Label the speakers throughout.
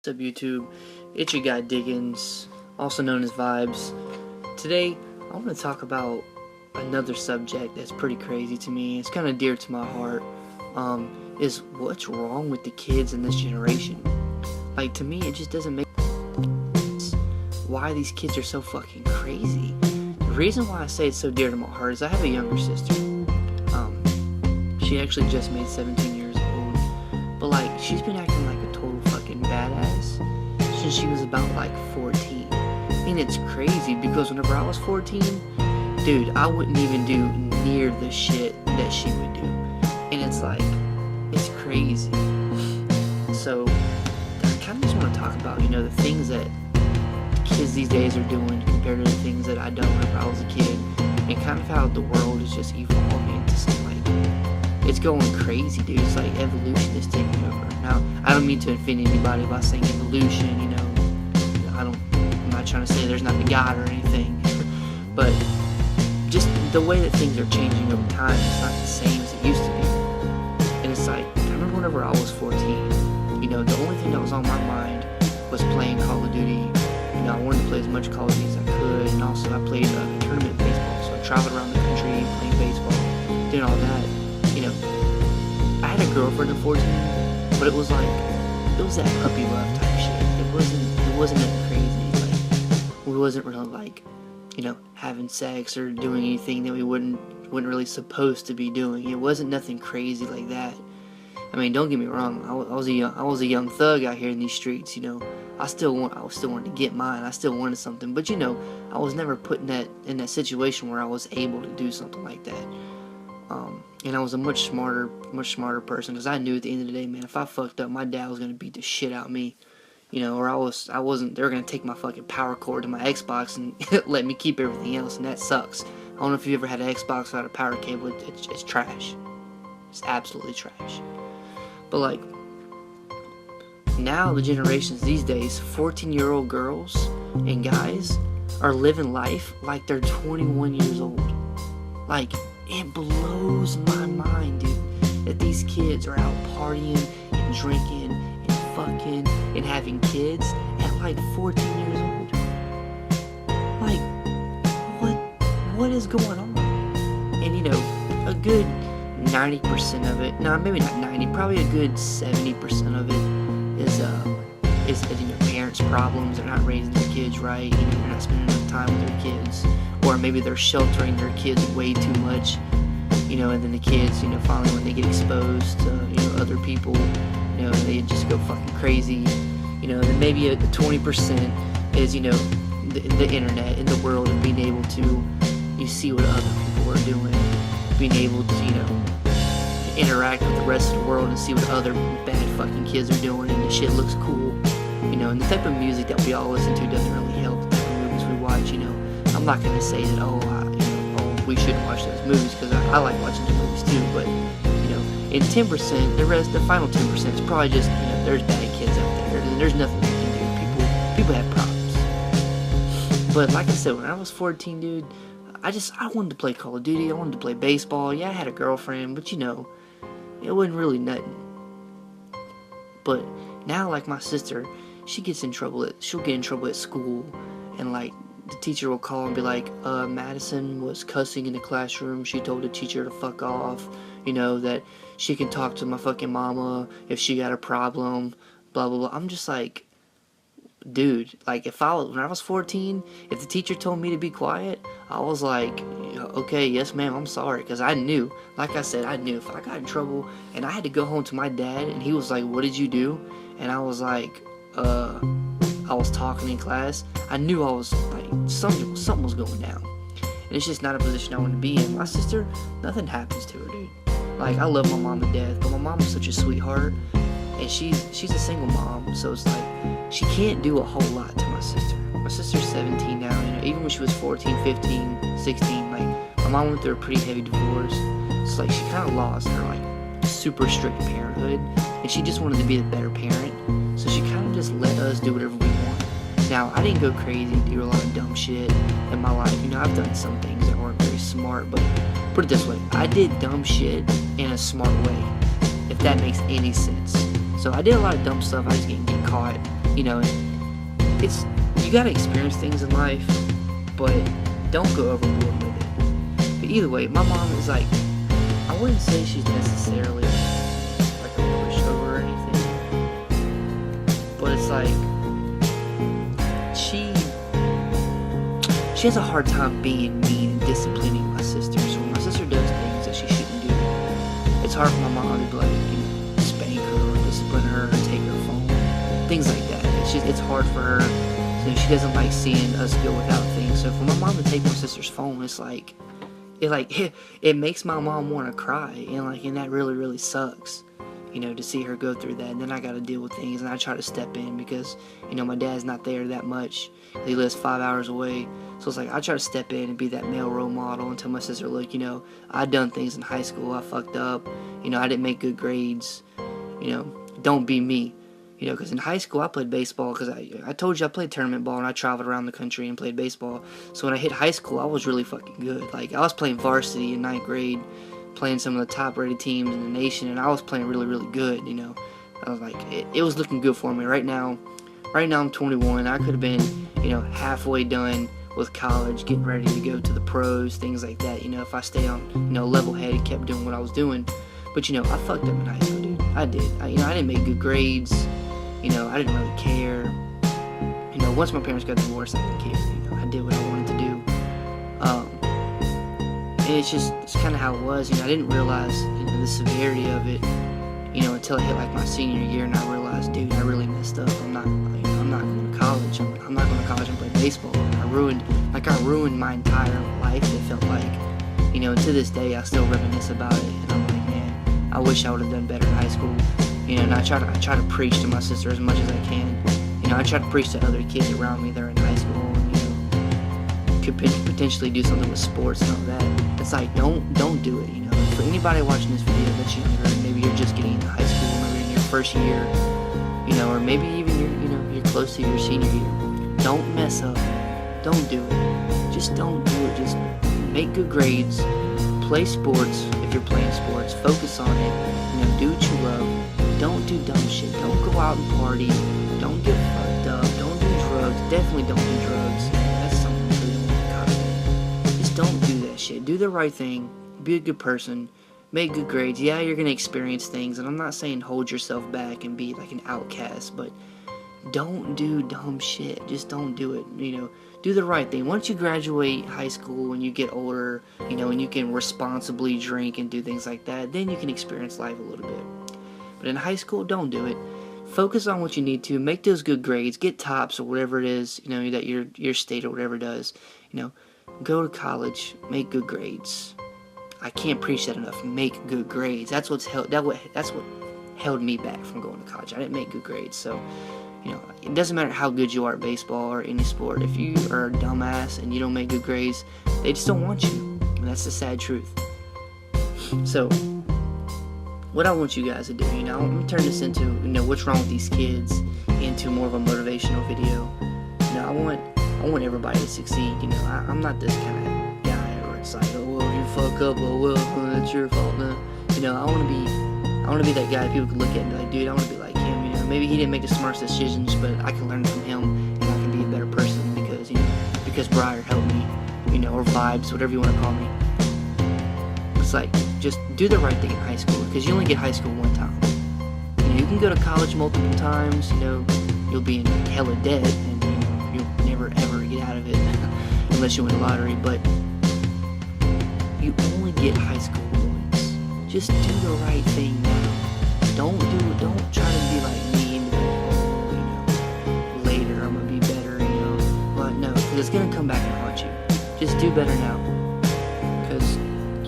Speaker 1: What's up, YouTube? It's your guy Diggins, also known as Vibez. Today, I want to talk about another subject that's pretty crazy to me. It's kind of dear to my heart. Is what's wrong with the kids in this generation? Like, to me, it just doesn't make sense why these kids are so fucking crazy. The reason why I say it's so dear to my heart is I have a younger sister. She actually just made 17 years old, but like, she's been acting like a total fucking badass since she was about like 14. And it's crazy because whenever I was 14, dude, I wouldn't even do near the shit that she would do. And it's like, it's crazy. So I kind of just want to talk about, the things that kids these days are doing compared to the things that I done whenever I was a kid, and kind of how the world is just evolving into something like, it's going crazy, dude. It's like evolution is taking over. Now, I don't mean to offend anybody by saying evolution, I'm not trying to say there's not a God or anything, but just the way that things are changing over time, it's not the same as it used to be. And it's like, I remember whenever I was 14, the only thing that was on my mind was playing Call of Duty. I wanted to play as much Call of Duty as I could, and also I played tournament baseball, so I traveled around the country playing baseball, doing all that. I had a girlfriend at 14, but it was that puppy love type shit. It wasn't that crazy. Like, we wasn't really like, having sex or doing anything that we wouldn't really supposed to be doing. It wasn't nothing crazy like that. I mean, don't get me wrong. I was a young thug out here in these streets. I still wanted to get mine. I still wanted something, but I was never put in that situation where I was able to do something like that. And I was a much smarter person, because I knew at the end of the day, man, if I fucked up, my dad was gonna beat the shit out of me, or I wasn't. They were gonna take my fucking power cord to my Xbox and let me keep everything else, and that sucks. I don't know if you ever had an Xbox without a power cable. It's trash. It's absolutely trash. But like, now the generations these days, 14-year-old girls and guys are living life like they're 21 years old. Like, it blows my mind, dude, that these kids are out partying and drinking and fucking and having kids at like 14 years old. Like, what is going on? And a good 90% of it, maybe not 90, probably a good 70% of it is parents' problems. They're not raising their kids right. They're not spending enough time with their kids, or maybe they're sheltering their kids way too much. And then the kids, finally when they get exposed to other people, they just go fucking crazy. And then maybe a 20% is the internet and the world, and being able to see what other people are doing, being able to interact with the rest of the world and see what other bad fucking kids are doing, and the shit looks cool. And the type of music that we all listen to doesn't really help the type of movies we watch. I'm not gonna say that we shouldn't watch those movies, because I like watching the movies too. But in 10%, the final 10% is probably just there's bad kids out there, and there's nothing they can do. People have problems. But like I said, when I was 14, dude, I wanted to play Call of Duty. I wanted to play baseball. Yeah, I had a girlfriend, but it wasn't really nothing. But now, like my sister, she'll get in trouble at school, and like the teacher will call and be like, Madison was cussing in the classroom. She told the teacher to fuck off. That she can talk to my fucking mama if she got a problem. Blah blah blah. I'm just like, dude, like when I was 14, if the teacher told me to be quiet, I was like, okay, yes ma'am, I'm sorry, because I knew, like I said, if I got in trouble and I had to go home to my dad and he was like, what did you do? And I was like, I was talking in class, I knew I was like, something was going down. And it's just not a position I want to be in. My sister, nothing happens to her, dude. Like, I love my mom to death, but my mom is such a sweetheart, and she's a single mom, so it's like, she can't do a whole lot to my sister. My sister's 17 now, even when she was 14, 15, 16, like, my mom went through a pretty heavy divorce. It's like, she kind of lost her, like, super strict parenthood, and she just wanted to be the better parent, so she kind of just let us do whatever we want. Now, I didn't go crazy and do a lot of dumb shit in my life. I've done some things that weren't very smart, but put it this way, I did dumb shit in a smart way, if that makes any sense. So I did a lot of dumb stuff. I just didn't get caught. You know, it's, you gotta experience things in life, but don't go overboard with it. But either way, my mom is like, I wouldn't say she's necessarily like a pushover or anything, but it's like she has a hard time being mean and disciplining my sister. So when my sister does things that she shouldn't do, it's hard for my mom to be like, you know, spank her or discipline her or take her phone, things like that. It's hard for her. So she doesn't like seeing us go without things. So for my mom to take my sister's phone, it's like it makes my mom want to cry, and that really, really sucks, you know, to see her go through that. And then I got to deal with things, and I try to step in because, you know, my dad's not there that much. He lives 5 hours away. So it's like I try to step in and be that male role model and tell my sister, look, you know, I done things in high school. I fucked up. You know, I didn't make good grades. You know, don't be me. You know, because in high school I played baseball because I told you I played tournament ball and I traveled around the country and played baseball. So when I hit high school, I was really fucking good. Like, I was playing varsity in 9th grade, playing some of the top rated teams in the nation, and I was playing really, really good, you know. I was like, it was looking good for me. Right now I'm 21. I could have been, you know, halfway done with college, getting ready to go to the pros, things like that, you know, if I stayed on, you know, level-headed, kept doing what I was doing. But, you know, I fucked up in high school, dude. I did. You know, I didn't make good grades. You know, I didn't really care. You know, once my parents got divorced, I didn't care. You know, I did what I wanted to do. And it's kind of how it was. You know, I didn't realize, you know, the severity of it, you know, until I hit like my senior year, and I realized, dude, I really messed up. I'm not going to college. I'm not going to college and play baseball. And I ruined my entire life. It felt like, you know, and to this day, I still reminisce about it. And I'm like, man, I wish I would have done better in high school. You know, and I try to preach to my sister as much as I can. You know, I try to preach to other kids around me that are in high school and, you know, could potentially do something with sports and all that. It's like, don't do it, you know. For anybody watching this video that's younger, maybe you're just getting into high school, maybe in your first year, you know, or maybe even you're close to your senior year. Don't mess up. Don't do it. Just don't do it. Just make good grades. Play sports if you're playing sports. Focus on it. You know, do what you love. Don't do dumb shit. Don't go out and party. Don't get fucked up. Don't do drugs. Definitely don't do drugs. That's something really gotta. Just don't do that shit. Do the right thing. Be a good person. Make good grades. Yeah, you're gonna experience things, and I'm not saying hold yourself back and be like an outcast, but don't do dumb shit. Just don't do it. You know, do the right thing. Once you graduate high school and you get older, you know, and you can responsibly drink and do things like that, then you can experience life a little bit. But in high school, don't do it. Focus on what you need to. Make those good grades. Get tops or whatever it is, you know, that your state or whatever does. You know, go to college. Make good grades. I can't preach that enough. Make good grades. That's what held me back from going to college. I didn't make good grades. So, you know, it doesn't matter how good you are at baseball or any sport. If you are a dumbass and you don't make good grades, they just don't want you. And that's the sad truth. So, what I want you guys to do, you know, I'm going to turn this into, you know, what's wrong with these kids, into more of a motivational video. You know, I want everybody to succeed. You know, I'm not this kind of guy where it's like, oh, well, you fuck up, oh, well, that's your fault. No. You know, I want to be that guy people can look at and be like, dude, I want to be like him. You know, maybe he didn't make the smartest decisions, but I can learn from him, and I can be a better person because, you know, because Briar helped me, you know, or Vibez, whatever you want to call me. It's like, just do the right thing in high school, because you only get high school one time. You know, you can go to college multiple times, you know, you'll be in hella debt, and you know, you'll never ever get out of it, unless you win the lottery, but you only get high school once. Just do the right thing now. Don't try to be like me, and be like, oh, you know, later I'm gonna be better, you know, but no, because it's gonna come back and haunt you. Just do better now, because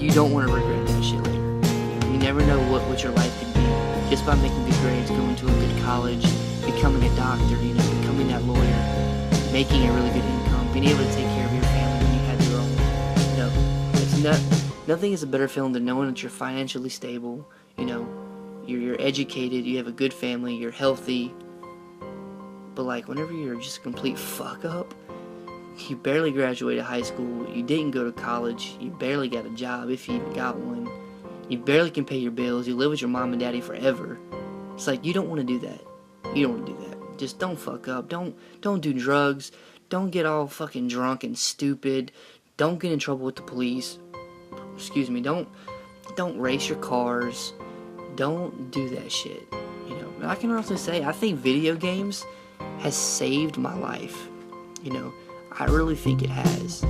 Speaker 1: you don't want to regret that shit later. You never know what your life could be just by making good grades, going to a good college, becoming a doctor, you know, becoming that lawyer, making a really good income, being able to take care of your family when you have your own. You know, nothing is a better feeling than knowing that you're financially stable, you know, you're educated, you have a good family, you're healthy. But like whenever you're just a complete fuck up, you barely graduated high school, you didn't go to college, you barely got a job if you even got one, you barely can pay your bills, you live with your mom and daddy forever. It's like, you don't want to do that. You don't want to do that. Just don't fuck up. Don't do drugs. Don't get all fucking drunk and stupid. Don't get in trouble with the police. Excuse me. Don't race your cars. Don't do that shit. You know, and I can honestly say I think video games has saved my life. You know, I really think it has.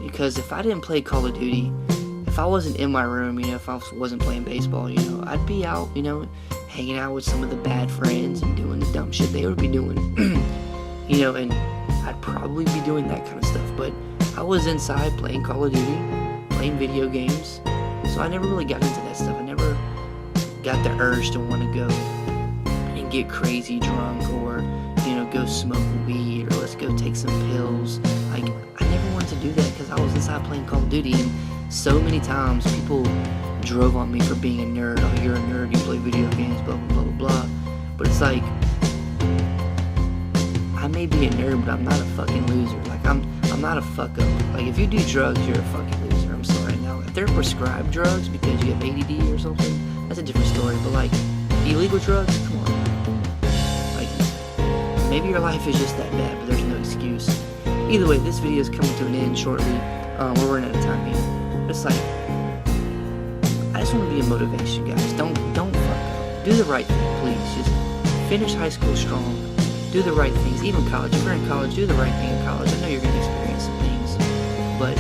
Speaker 1: Because if I didn't play Call of Duty, if I wasn't in my room, you know, if I wasn't playing baseball, you know, I'd be out, you know, hanging out with some of the bad friends and doing the dumb shit they would be doing. You know, and I'd probably be doing that kind of stuff. But I was inside playing Call of Duty, playing video games, so I never really got into that stuff. I never got the urge to want to go and get crazy drunk, or, you know, go smoke weed, or let's go take some pills. Like, I never wanted to do that because I was inside playing Call of Duty, and so many times people drove on me for being a nerd. Oh, you're a nerd, you play video games, blah, blah, blah, blah, blah. But it's like, I may be a nerd, but I'm not a fucking loser. Like, I'm not a fuck up. Like, if you do drugs, you're a fucking loser. I'm sorry. Now, if they're prescribed drugs because you have ADD or something, that's a different story. But, like, illegal drugs, come on. Like, maybe your life is just that bad, but there's no excuse. Either way, this video is coming to an end shortly. We're running out of time here. But it's like, I just want to be a motivation, guys. Don't fuck up. Do the right thing, please. Just finish high school strong. Do the right things. Even college. If you're in college, do the right thing in college. I know you're going to experience some things, but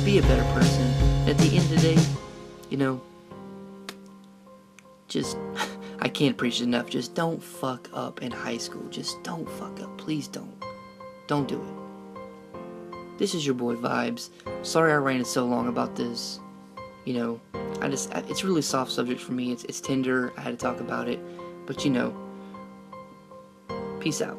Speaker 1: be a better person. At the end of the day, you know, just, I can't preach it enough. Just don't fuck up in high school. Just don't fuck up. Please don't. Don't do it. This is your boy Vibez. Sorry I ranted so long about this. You know, it's a really soft subject for me. It's tender. I had to talk about it. But, you know, peace out.